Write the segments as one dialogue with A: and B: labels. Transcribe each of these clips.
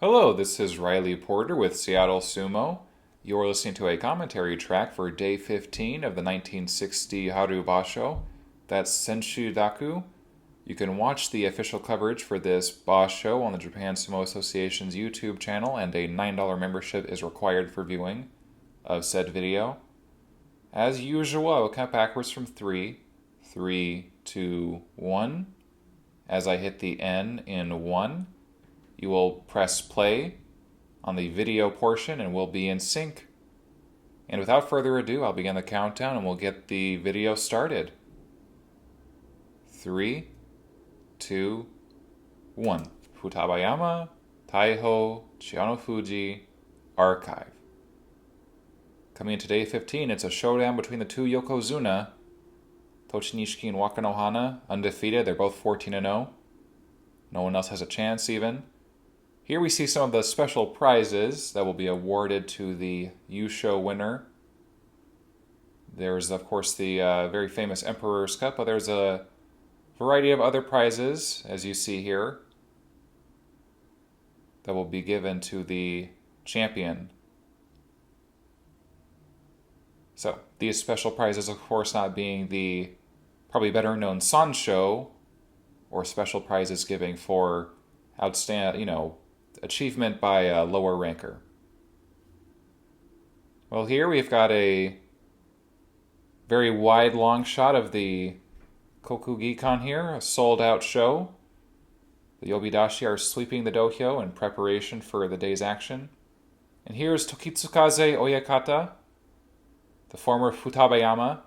A: Hello, this is Riley Porter with Seattle Sumo. You're listening to a commentary track for Day 15 of the 1960 Haru Basho. That's Senshu Daku. You can watch the official coverage for this Basho on the Japan Sumo Association's YouTube channel, and a $9 membership is required for viewing of said video. As usual, I will count backwards from 3, 3, 2, 1. As I hit the N in 1, you will press play on the video portion and we'll be in sync. And without further ado, I'll begin the countdown and we'll get the video started. 3, 2, 1. Futabayama, Taiho, Chianofuji, Archive. Coming into day 15, it's a showdown between the two Yokozuna. Tochinishiki and Wakanohana, undefeated. They're both 14-0. No one else has a chance even. Here we see some of the special prizes that will be awarded to the Yusho winner. There's, of course, the very famous Emperor's Cup, but there's a variety of other prizes, as you see here, that will be given to the champion. So, these special prizes, of course, not being the probably better known Sansho, or special prizes giving for outstanding, achievement by a lower ranker. Well, here we've got a very wide, long shot of the Kokugikan here, a sold-out show. The Yobidashi are sweeping the dohyo in preparation for the day's action. And here's Tokitsukaze Oyakata, the former Futabayama.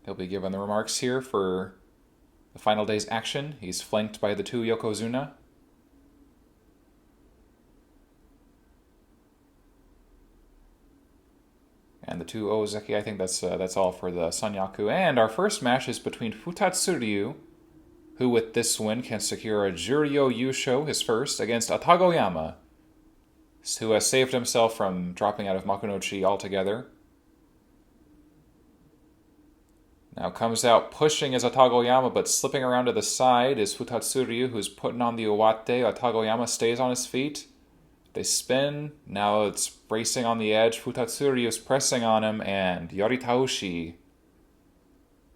A: He'll be given the remarks here for the final day's action. He's flanked by the two Yokozuna. And the two Ozeki. I think that's all for the Sanyaku. And our first match is between Futatsuryu, who with this win can secure a Juryo Yusho, his first, against Atagoyama, who has saved himself from dropping out of Makunochi altogether. Now comes out pushing is Atagoyama, but slipping around to the side is Futatsuryu, who's putting on the Uwate. Atagoyama stays on his feet. They spin. Now it's racing on the edge. Futatsuryu is pressing on him, and Yaritaushi.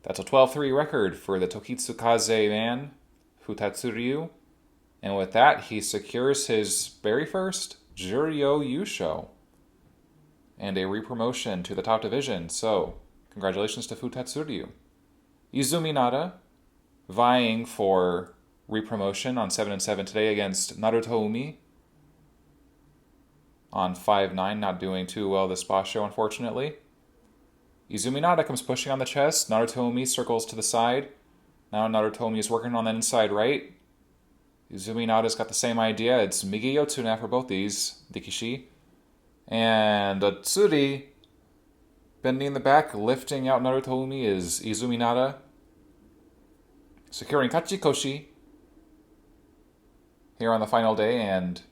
A: That's a 12-3 record for the Tokitsukaze man, Futatsuryu. And with that, he secures his very first Juryo Yusho and a re-promotion to the top division. So, congratulations to Futatsuryu. Izumi Nara, vying for re-promotion on 7-7 today against Naruto Umi. On 5-9, not doing too well this basho, unfortunately. Izumi Nara comes pushing on the chest. Naruto Umi circles to the side. Now Naruto Umi is working on the inside right. Izumi Nara's got the same idea. It's Migi Yotsu now for both these, Dikishi. And Tsuri, bending in the back, lifting out Naruto Umi is Izumi Nara. Securing Kachikoshi here on the final day, and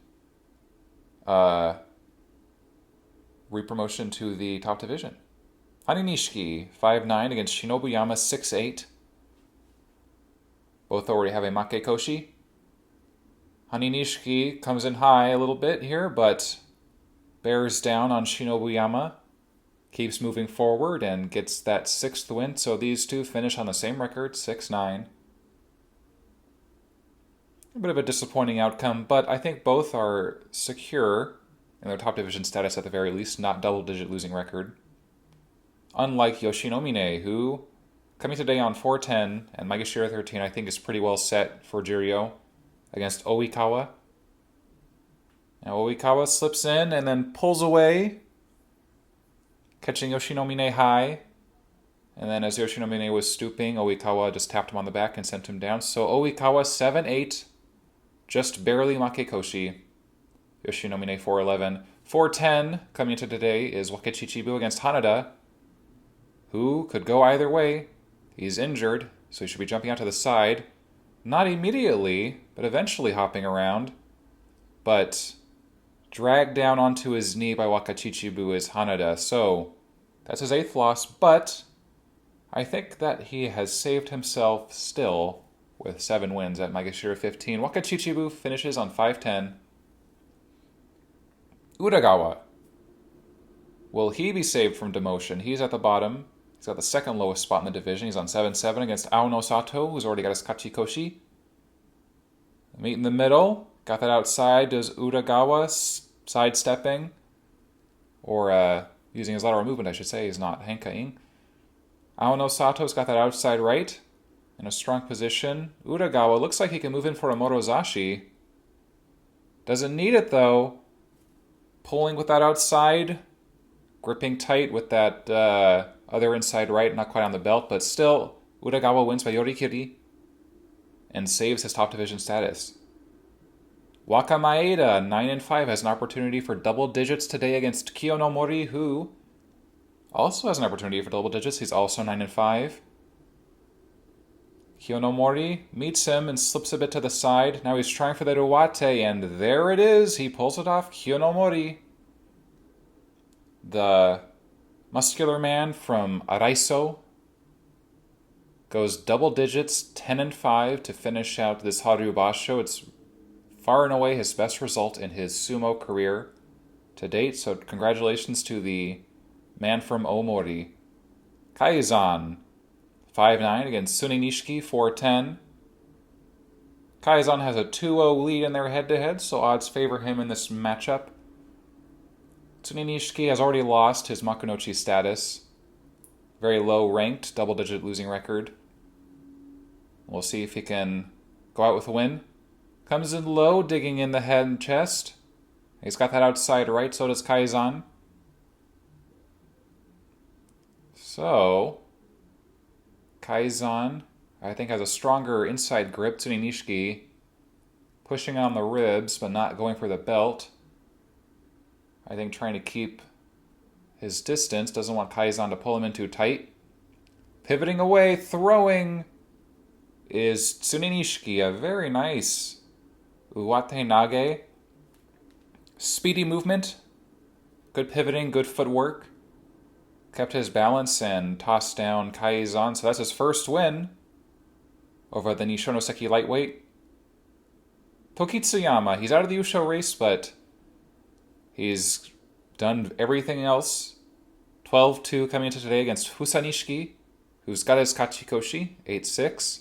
A: re-promotion to the top division. Haninishiki, 5-9 against Shinobuyama, 6-8. Both already have a Makekoshi. Haninishiki comes in high a little bit here, but bears down on Shinobuyama. Keeps moving forward and gets that 6th win, so these two finish on the same record, 6-9. A bit of a disappointing outcome, but I think both are secure in their top division status at the very least, not double-digit losing record. Unlike Yoshinomine, who, coming today on 4-10, and Maegashira 13, I think is pretty well set for Juryo against Oikawa. Now Oikawa slips in and then pulls away, catching Yoshinomine high. And then as Yoshinomine was stooping, Oikawa just tapped him on the back and sent him down. So Oikawa 7-8, just barely Makekoshi. Yoshinomine 4-11. 4-10 coming into today is Wakechichibu against Hanada, who could go either way. He's injured, so he should be jumping out to the side. Not immediately, but eventually hopping around. But dragged down onto his knee by Wakachichibu is Hanada. So that's his 8th loss, but I think that he has saved himself still with 7 wins at Maegashira 15. Wakachichibu finishes on 5-10. Uragawa. Will he be saved from demotion? He's at the bottom. He's got the second lowest spot in the division. He's on 7-7 against Aono Sato, who's already got his Kachikoshi. Meet in the middle. Got that outside. Does Uragawa sidestepping? Or using his lateral movement, I should say. He's not henkaing. Aono Sato's got that outside right. In a strong position. Uragawa looks like he can move in for a Morozashi. Doesn't need it, though. Pulling with that outside. Gripping tight with that other inside right. Not quite on the belt, but still, Uragawa wins by Yorikiri. And saves his top division status. Waka Maeda, 9-5, has an opportunity for double digits today against Kiyonomori, who also has an opportunity for double digits. He's also 9-5. Kiyonomori meets him and slips a bit to the side. Now he's trying for the Ruwate, and there it is. He pulls it off. Kiyonomori, the muscular man from Araiso, goes double digits, 10-5 to finish out this Haru Basho. It's far and away his best result in his sumo career to date, so congratulations to the man from Omori. Kaizan, 5-9 against Suni Nishiki, 4-10. Kaizan has a 2-0 lead in their head-to-head, so odds favor him in this matchup. Suni Nishiki has already lost his Makunochi status. Very low ranked, double-digit losing record. We'll see if he can go out with a win. Comes in low, digging in the head and chest. He's got that outside right, so does Kaizan. So, Kaizan, I think, has a stronger inside grip. Suni Nishiki pushing on the ribs, but not going for the belt. I think trying to keep his distance. Doesn't want Kaizan to pull him in too tight. Pivoting away, throwing is Suni Nishiki. A very nice Uwate Nage. Speedy movement. Good pivoting, good footwork. Kept his balance and tossed down Kaizan. So that's his first win over the Nishonoseki lightweight. Tokitsuyama. He's out of the Yusho race, but he's done everything else. 12-2 coming into today against Fusanishiki, who's got his Kachikoshi, 8-6.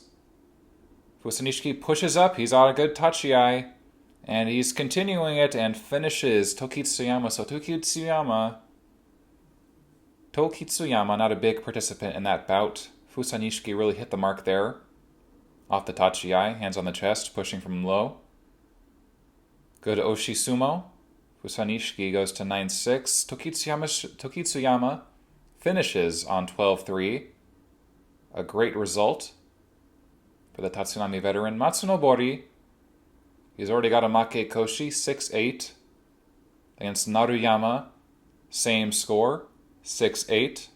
A: Fusanishiki pushes up. He's on a good tachi-ai. And he's continuing it and finishes Tokitsuyama. So Tokitsuyama, not a big participant in that bout. Fusanishiki really hit the mark there. Off the tachi-ai, hands on the chest, pushing from low. Good Oshi Sumo. Fusanishiki goes to 9-6. Tokitsuyama finishes on 12-3. A great result for the Tatsunami veteran. Matsunobori, he's already got a Make Koshi, 6-8. Against Naruyama, same score, 6-8.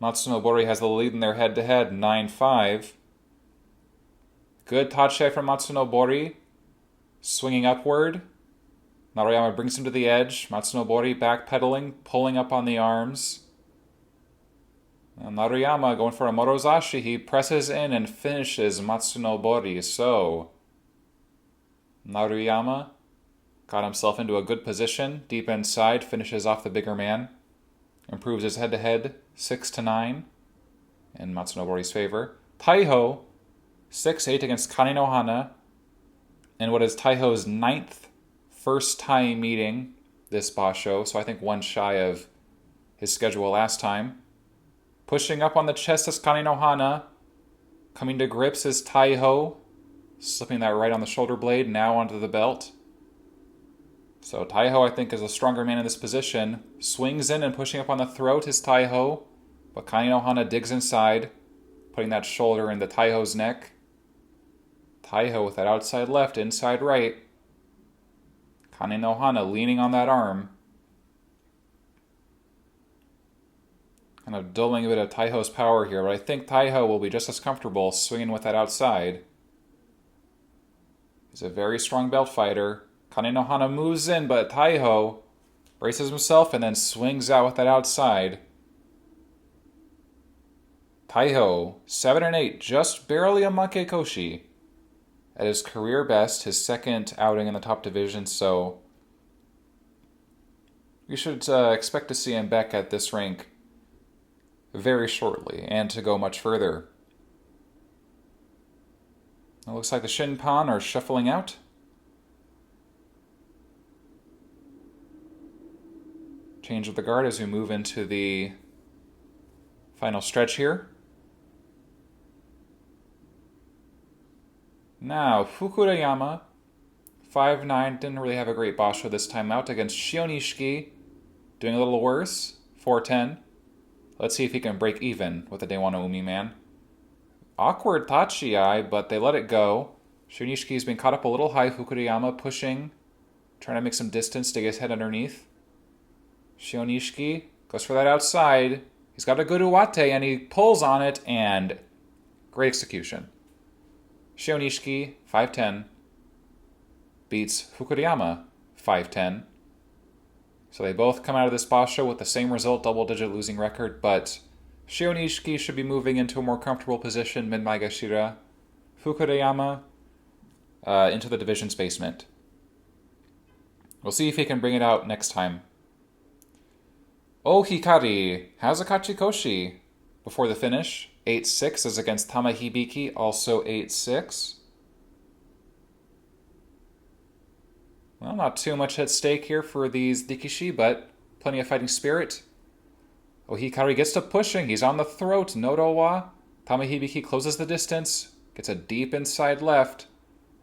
A: Matsunobori has the lead in their head-to-head, 9-5. Good tachi from Matsunobori. Swinging upward. Naruyama brings him to the edge. Matsunobori backpedaling, pulling up on the arms. And Naruyama going for a Morozashi. He presses in and finishes Matsunobori. So, Naruyama got himself into a good position. Deep inside, finishes off the bigger man. Improves his head-to-head 6-9 in Matsunobori's favor. Taiho, 6-8 against Kanenohana. And what is Taiho's 9th first time meeting this Basho, so I think one shy of his schedule last time. Pushing up on the chest is Kanenohana. Coming to grips is Taiho. Slipping that right on the shoulder blade, now onto the belt. So Taiho, I think, is a stronger man in this position. Swings in and pushing up on the throat is Taiho. But Kanenohana digs inside, putting that shoulder into Taiho's neck. Taiho with that outside left, inside right. Kanenohana leaning on that arm. Kind of dulling a bit of Taiho's power here, but I think Taiho will be just as comfortable swinging with that outside. He's a very strong belt fighter. Kanenohana moves in, but Taiho braces himself and then swings out with that outside. Taiho, 7-8, just barely a Makekoshi. At his career best, his second outing in the top division, so you should expect to see him back at this rank very shortly, and to go much further. It looks like the Shinpan are shuffling out. Change of the guard as we move into the final stretch here. Now, Fukurayama, 5-9, didn't really have a great basho this time out against Shionishiki, doing a little worse, 4-10. Let's see if he can break even with the Dewano Umi man. Awkward Tachi-ai, but they let it go. Shionishiki's been caught up a little high. Fukurayama pushing, trying to make some distance to get his head underneath. Shionishiki goes for that outside. He's got a good uwate, and he pulls on it, and great execution. Shionishiki, 5-10, beats Fukurayama, 5-10. So they both come out of this basho with the same result, double-digit losing record, but Shionishiki should be moving into a more comfortable position, mid-Maegashira. Fukurayama into the division's basement. We'll see if he can bring it out next time. Oh Hikari has a Kachikoshi before the finish. 8-6 is against Tamahibiki, also 8-6. Well, not too much at stake here for these Dikishi, but plenty of fighting spirit. Oh, Hikari gets to pushing. He's on the throat. Nodowa. Tamahibiki closes the distance. Gets a deep inside left.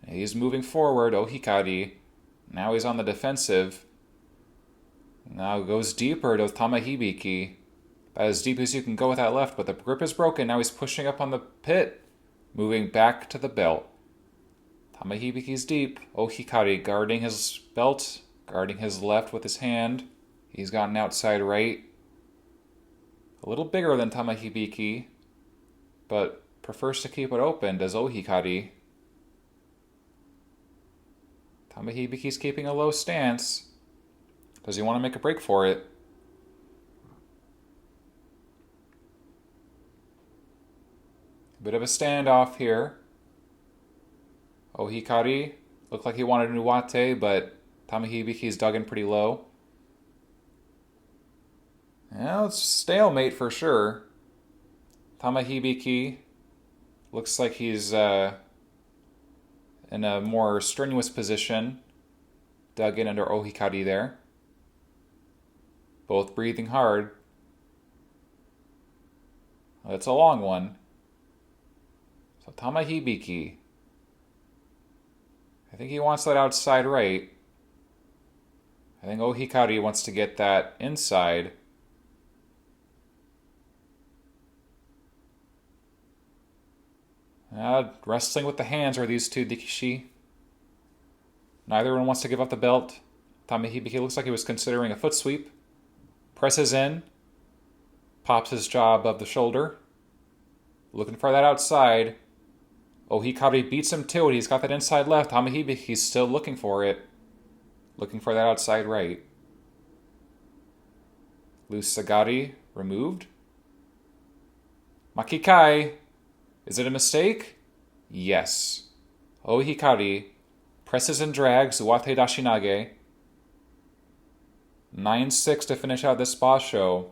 A: He's moving forward. Oh, Hikari. Now he's on the defensive. Now goes deeper to Tamahibiki. About as deep as you can go with that left, but the grip is broken. Now he's pushing up on the pit. Moving back to the belt. Tamahibiki's deep. Oh, Hikari guarding his belt. Guarding his left with his hand. He's got an outside right. A little bigger than Tamahibiki, but prefers to keep it open, does Oh Hikari. Tamahibiki's keeping a low stance. Does he want to make a break for it? Bit of a standoff here. Oh Hikari looked like he wanted an uwate, but Tamahibiki's dug in pretty low. Yeah, it's stalemate for sure. Tamahibiki looks like he's in a more strenuous position. Dug in under Oh Hikari there. Both breathing hard. That's a long one. So Tamahibiki. I think he wants that outside right. I think Oh Hikari wants to get that inside. Wrestling with the hands are these two Dikishi. Neither one wants to give up the belt. Tamahibiki looks like he was considering a foot sweep. Presses in. Pops his jaw above the shoulder. Looking for that outside. Oh, Hikari beats him to it. He's got that inside left. Tamahibiki's still looking for it. Looking for that outside right. Loose Sagari removed. Makikai. Is it a mistake? Yes. Oh Hikari presses and drags Uwate Dashinage. 9-6 to finish out this basho.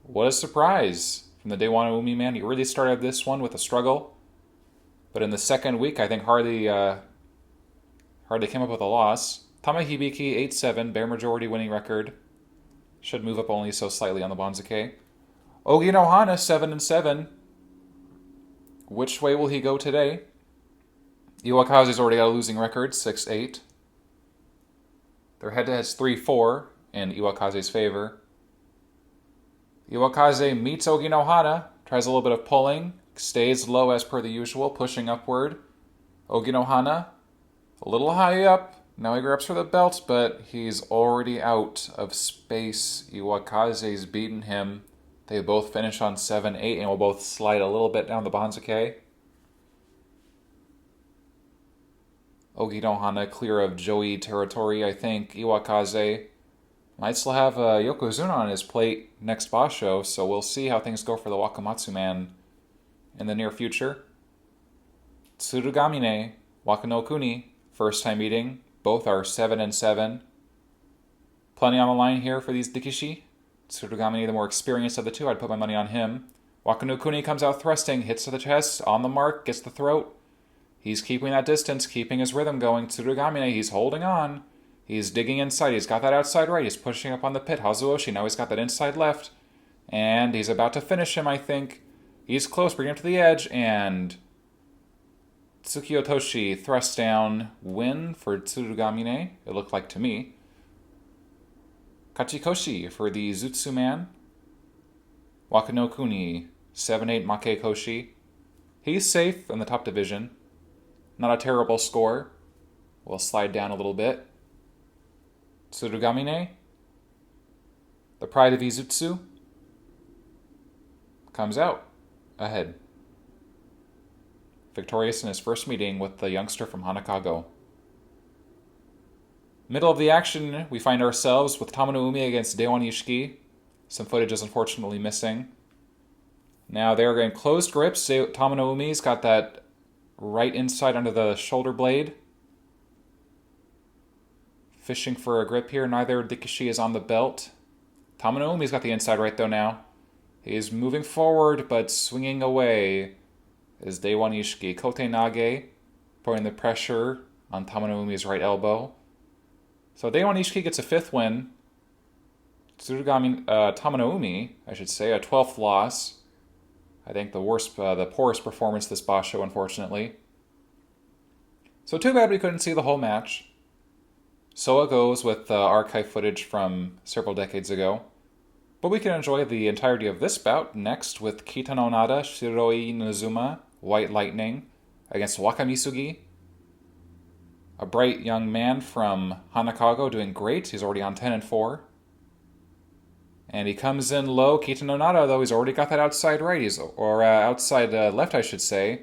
A: What a surprise from the Dewano Umi man. He really started this one with a struggle. But in the second week, I think hardly came up with a loss. Tamahibiki, 8-7, bare majority winning record. Should move up only so slightly on the Banzuke. Ogi no Hana, 7-7. Which way will he go today? Iwakaze's already got a losing record, 6-8. Their head-to-head's 3-4 in Iwakaze's favor. Iwakaze meets Ogi no Hana, tries a little bit of pulling, stays low as per the usual, pushing upward. Ogi no Hana, a little high up. Now he grabs for the belt, but he's already out of space. Iwakaze's beaten him. They both finish on 7-8 and will both slide a little bit down the Banzuke. Ogi no Hana clear of Joey territory, I think. Iwakaze Might still have Yokozuna on his plate next basho, so we'll see how things go for the Wakamatsu man in the near future. Tsurugamine, Wakanokuni, first time meeting. Both are 7-7. Plenty on the line here for these Dikishi. Tsurugamine, the more experienced of the two, I'd put my money on him. Wakanokuni comes out thrusting, hits to the chest, on the mark, gets the throat. He's keeping that distance, keeping his rhythm going. Tsurugamine, he's holding on. He's digging inside. He's got that outside right. He's pushing up on the pit. Hazuoshi, now he's got that inside left. And he's about to finish him, I think. He's close, bringing him to the edge, and Tsukiotoshi thrust down win for Tsurugamine, it looked like to me. Kachikoshi for the Zutsu man. Wakanokuni, 7-8 Makekoshi. He's safe in the top division. Not a terrible score. We'll slide down a little bit. Tsurugamine, the pride of Izutsu, comes out ahead. Victorious in his first meeting with the youngster from Hanakago. Middle of the action, we find ourselves with Tamano Umi against Deiwan Ishiki. Some footage is unfortunately missing. Now they're in closed grips. Tamano Umi's got that right inside under the shoulder blade. Fishing for a grip here. Neither Dikishi is on the belt. Tamano Umi's got the inside right though now. He's moving forward but swinging away is Deiwan Ishiki. Kote Nage, putting the pressure on Tamano Umi's right elbow. So Deiwan Ishiki gets a 5th win. Tamano Umi, I should say, a 12th loss. I think the poorest performance this basho, unfortunately. So too bad we couldn't see the whole match. So it goes with archive footage from several decades ago. But we can enjoy the entirety of this bout next with Kitano Nada, Shiroi Inazuma, White Lightning, against Wakamisugi. A bright young man from Hanakago doing great. He's already on 10-4. And he comes in low. Kitano Nada, though, he's already got that outside right. Outside left, I should say.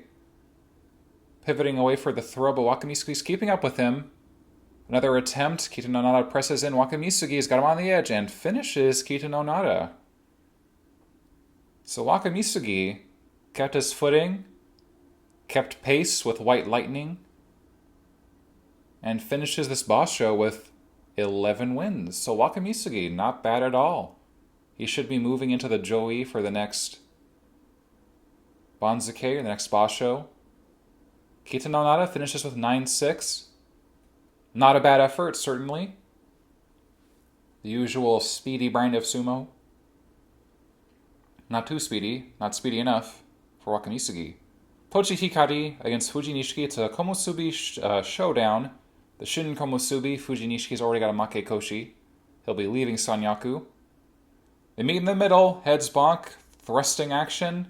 A: Pivoting away for the throw, but Wakamisugi's keeping up with him. Another attempt. Kitano Nada presses in. Wakamisugi's got him on the edge and finishes Kitano Nada. So Wakamisugi kept his footing, kept pace with White Lightning, and finishes this basho with 11 wins. So Wakamisugi, not bad at all. He should be moving into the Joi for the next Banzuke, the next basho. Kitano Nada finishes with 9-6. Not a bad effort, certainly. The usual speedy brand of sumo. Not too speedy, not speedy enough for Wakamisugi. Tochi Hikari against Fuji Nishiki. It's a Komusubi showdown. The Shin Komusubi, Fuji Nishiki's already got a Makekoshi. He'll be leaving Sanyaku. They meet in the middle, heads bonk, thrusting action.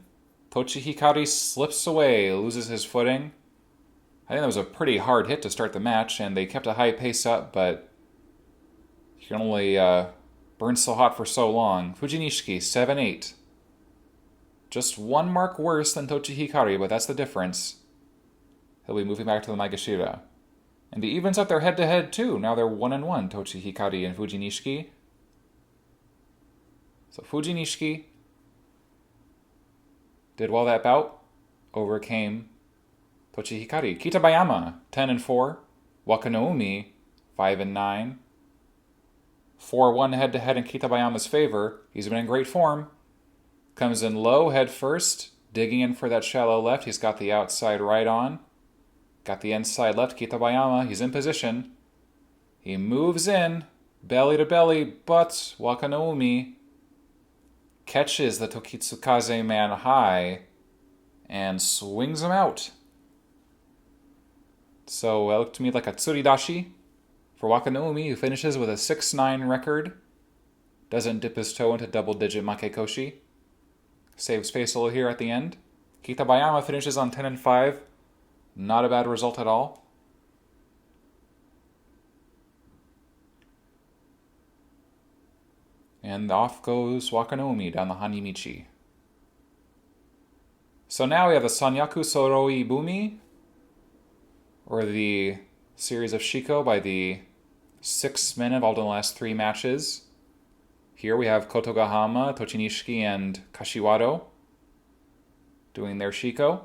A: Tochi Hikari slips away, loses his footing. I think that was a pretty hard hit to start the match, and they kept a high pace up, but you can only burn so hot for so long. Fuji Nishiki, 7-8. Just one mark worse than Tochi Hikari, but that's the difference. He'll be moving back to the Maegashira. And he evens up their head-to-head, too. Now they're 1-1, Tochi Hikari and Fuji Nishiki. So Fuji Nishiki did well that bout. Overcame Tochi Hikari. Kitabayama, 10-4. Wakanoumi, 5-9. 4-1 head-to-head in Kitabayama's favor. He's been in great form. Comes in low, head first. Digging in for that shallow left. He's got the outside right on. Got the inside left. Kitabayama, he's in position. He moves in, belly to belly, but Wakanoumi catches the Tokitsukaze man high and swings him out. So it looked to me like a tsuridashi for Wakanoumi, who finishes with a 6-9 record. Doesn't dip his toe into double-digit Makekoshi. Saves face a little here at the end. Kitabayama finishes on 10-5. Not a bad result at all. And off goes Wakanoumi down the Hanimichi. So now we have the Sanyaku Soroi Bumi, or the series of Shiko by the 6 men involved in the last 3 matches. Here we have Kotogahama, Tochinishiki, and Kashiwado doing their Shiko.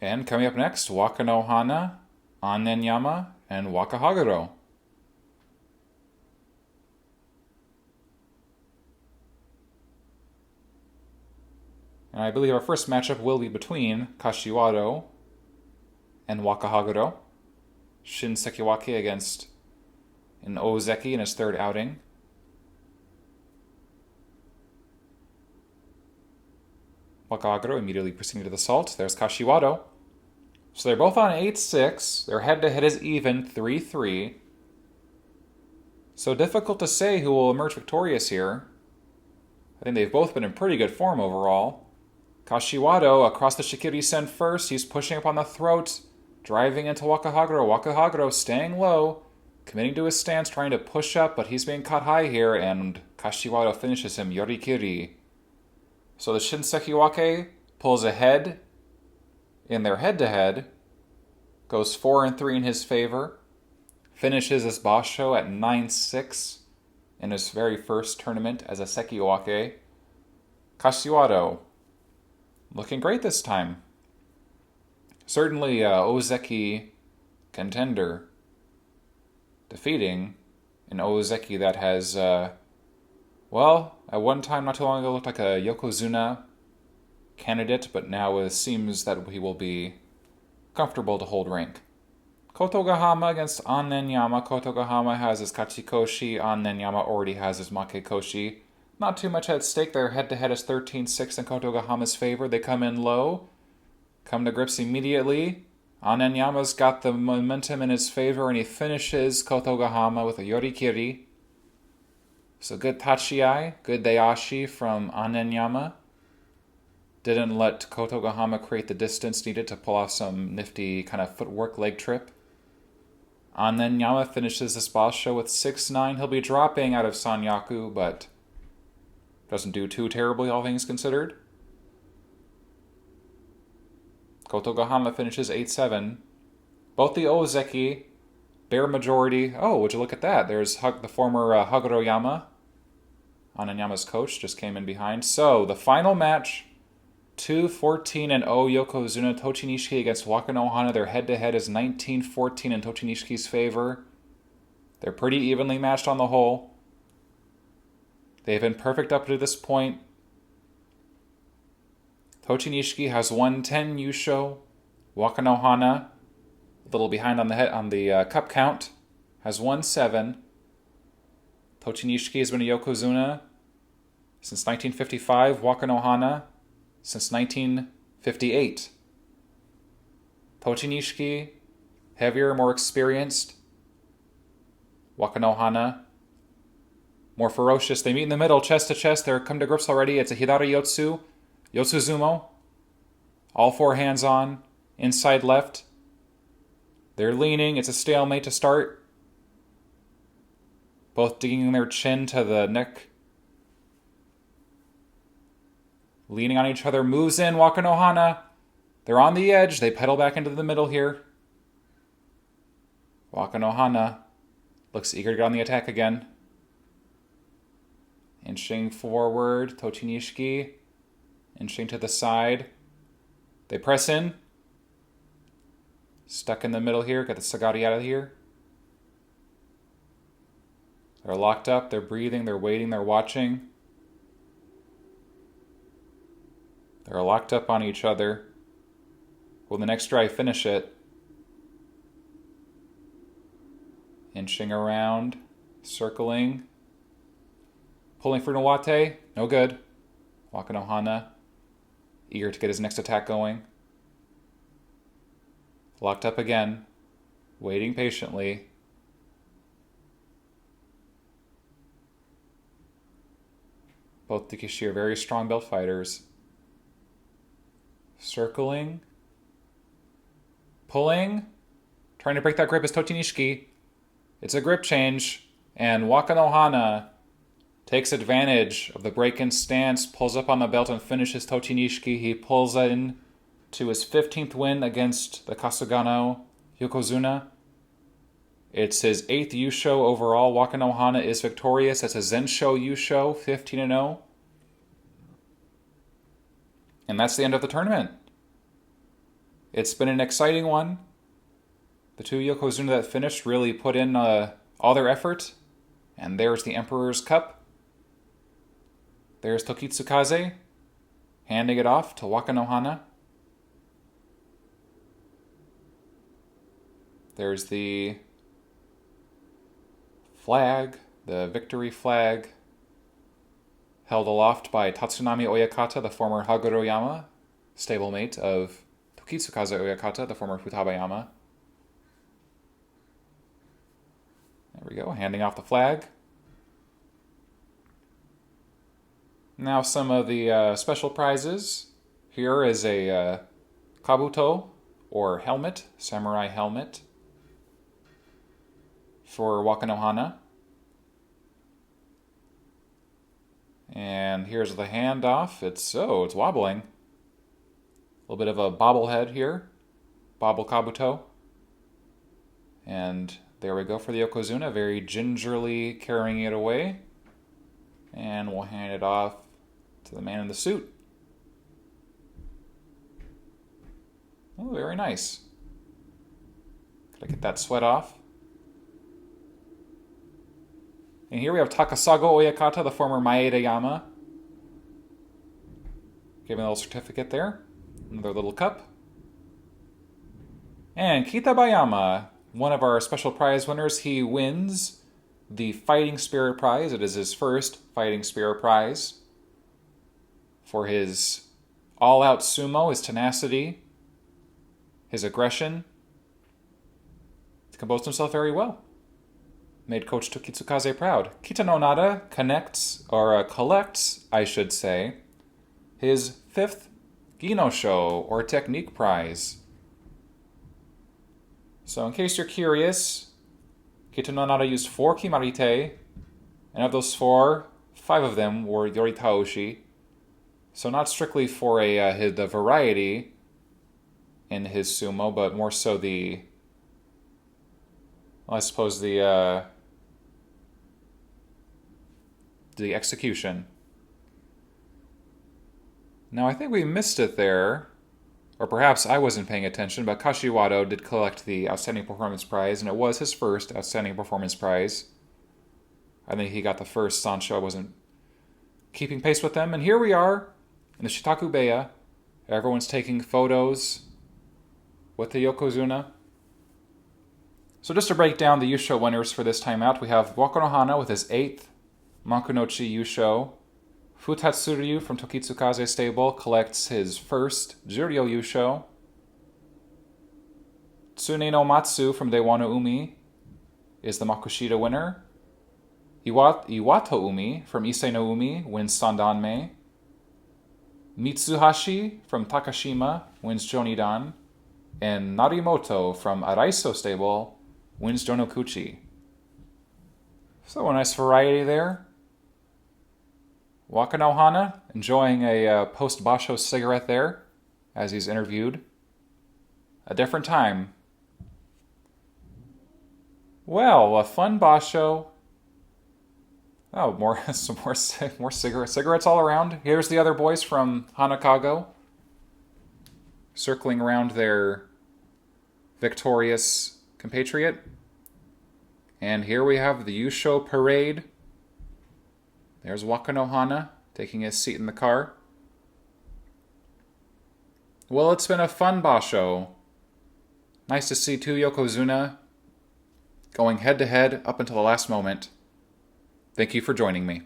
A: And coming up next, Wakanohana, Annenyama, and Wakahaguro. And I believe our first matchup will be between Kashiwado and Wakahaguro. Shin Sekiwake against an Ozeki in his third outing. Wakahaguro immediately proceeding to the salt. There's Kashiwado. So they're both on 8-6. Their head-to-head is even, 3-3. So difficult to say who will emerge victorious here. I think they've both been in pretty good form overall. Kashiwado across the Shikiri-sen first. He's pushing up on the throat, driving into Wakahaguro. Wakahaguro staying low, committing to his stance, trying to push up, but he's being caught high here, and Kashiwado finishes him Yorikiri. So the Shin Sekiwake pulls ahead in their head-to-head, goes 4-3 in his favor, finishes his Basho at 9-6 in his very first tournament as a Sekiwake. Kashiwado looking great this time. Certainly Ozeki contender, defeating an Ozeki that has, at one time not too long ago looked like a Yokozuna candidate, but now it seems that he will be comfortable to hold rank. Kotogahama against Annenyama. Kotogahama has his Kachikoshi. Annenyama already has his Makekoshi. Not too much at stake. Their head-to-head is 13-6 in Kotogahama's favor. They come in low, come to grips immediately. Annenyama's got the momentum in his favor, and he finishes Kotogahama with a Yorikiri. So good Tachiai, good Dayashi from Annenyama. Didn't let Kotogahama create the distance needed to pull off some nifty kind of footwork leg trip. Annenyama finishes this Basho with 6-9. He'll be dropping out of Sanyaku, but doesn't do too terribly, all things considered. Kotogahama finishes 8-7. Both the Ozeki, bare majority. Oh, would you look at that? There's the former Haguroyama. Annenyama's coach just came in behind. So, the final match, 2-14-0 Yokozuna Tochinishiki against Wakanohana. Their head-to-head is 19-14 in Tochinishiki's favor. They're pretty evenly matched on the whole. They've been perfect up to this point. Tochinishiki has won 10 Yusho. Wakanohana, a little behind on the cup count, has won 7. Tochinishiki has been a Yokozuna since 1955. Wakanohana since 1958. Tochinishiki, heavier, more experienced. Wakanohana, more ferocious. They meet in the middle, chest to chest. They're come to grips already. It's a Hidari Yotsu. Yotsuzumo. All four hands on. Inside left. They're leaning. It's a stalemate to start. Both digging their chin to the neck. Leaning on each other. Moves in. Wakanohana. They're on the edge. They pedal back into the middle here. Wakanohana looks eager to get on the attack again. Inching forward. Tochinishiki inching to the side. They press in. Stuck in the middle here. Get the Sagari out of here. They're locked up. They're breathing. They're waiting. They're watching. They're locked up on each other. Will the next drive finish it? Inching around. Circling. Pulling for Nawate. No good. Wakanohana, eager to get his next attack going. Locked up again. Waiting patiently. Both Dikishi are very strong belt fighters. Circling. Pulling. Trying to break that grip is Tochinishiki. It's a grip change. And Wakanohana takes advantage of the break-in stance, pulls up on the belt and finishes Tochinishiki. He pulls in to his 15th win against the Kasugano Yokozuna. It's his 8th Yusho overall. Waka no Hana is victorious. That's a Zensho Yusho, 15-0. And that's the end of the tournament. It's been an exciting one. The two Yokozuna that finished really put in all their effort. And there's the Emperor's Cup. There's Tokitsukaze handing it off to Waka no Hana. There's the flag, the victory flag, held aloft by Tatsunami Oyakata, the former Hagoroyama, stablemate of Tokitsukaze Oyakata, the former Futabayama. There we go, handing off the flag. Now some of the special prizes. Here is a kabuto, or helmet, samurai helmet, for Waka no Hana. And here's the handoff. It's wobbling. A little bit of a bobblehead here. Bobble kabuto. And there we go for the Yokozuna, very gingerly carrying it away. And we'll hand it off to the man in the suit. Oh, very nice. Gotta get that sweat off. And here we have Takasago Oyakata, the former Maeda Yama. Giving a little certificate there. Another little cup. And Kitabayama, one of our special prize winners, he wins the Fighting Spirit Prize. It is his first Fighting Spirit Prize. For his all-out sumo, his tenacity, his aggression. He composed himself very well. Made Coach Tokitsukaze proud. Kitano Nada collects, I should say, his 5th Ginosho, or Technique Prize. So in case you're curious, Kitano Nada used 4 Kimarite, and of those 4, 5 of them were Yoritaoshi. So not strictly for the variety in his sumo, but more so the execution. Now I think we missed it there, or perhaps I wasn't paying attention, but Kashiwado did collect the Outstanding Performance Prize, and it was his first Outstanding Performance Prize. I think he got the first Sancho. I wasn't keeping pace with them. And here we are in the Shitakubeya. Everyone's taking photos with the Yokozuna. So just to break down the Yusho winners for this time out, we have Waka no Hana with his 8th Makunochi Yusho. Futatsuryu from Tokitsukaze Stable collects his first Juryo Yusho. Tsune no Matsu from Dewano Umi is the Makushita winner. Iwato Umi from Ise no Umi wins Sandanme. Mitsuhashi from Takashima wins Jonidan. And Narimoto from Araiso Stable wins Jonokuchi. So a nice variety there. Waka no Hana enjoying a post-basho cigarette there as he's interviewed. A different time. Well, a fun basho. Oh, some more cigarettes all around. Here's the other boys from Hanakago, circling around their victorious compatriot. And here we have the Yusho parade. There's Waka no Hana taking his seat in the car. Well, it's been a fun basho. Nice to see 2 Yokozuna going head-to-head up until the last moment. Thank you for joining me.